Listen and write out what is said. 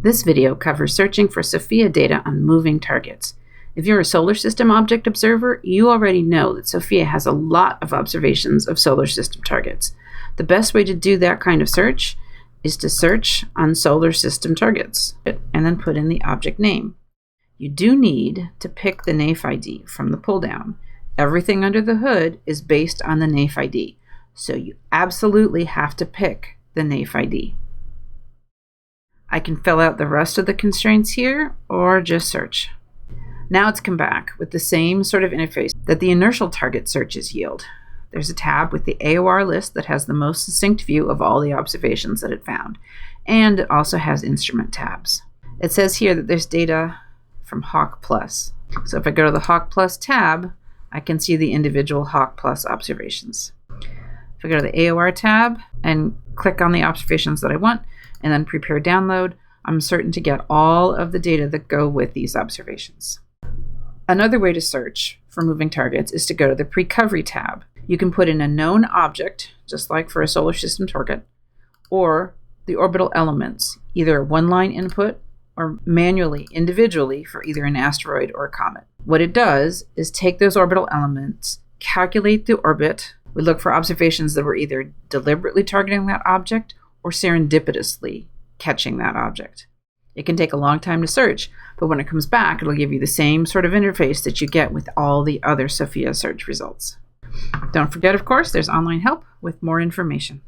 This video covers searching for SOFIA data on moving targets. If you're a solar system object observer, you already know that SOFIA has a lot of observations of solar system targets. The best way to do that kind of search is to search on solar system targets and then put in the object name. You do need to pick the NAIF ID from the pull-down. Everything under the hood is based on the NAIF ID, so you absolutely have to pick the NAIF ID. I can fill out the rest of the constraints here or just search. Now it's come back with the same sort of interface that the inertial target searches yield. There's a tab with the AOR list that has the most succinct view of all the observations that it found, and it also has instrument tabs. It says here that there's data from HAWK+. So if I go to the HAWK+ tab, I can see the individual HAWK+ observations. If I go to the AOR tab and click on the observations that I want, and then prepare download, I'm certain to get all of the data that go with these observations. Another way to search for moving targets is to go to the Precovery tab. You can put in a known object, just like for a solar system target, or the orbital elements, either one-line input or manually, individually, for either an asteroid or a comet. What it does is take those orbital elements, calculate the orbit. We look for observations that were either deliberately targeting that object or serendipitously catching that object. It can take a long time to search, but when it comes back, it'll give you the same sort of interface that you get with all the other SOFIA search results. Don't forget, of course, there's online help with more information.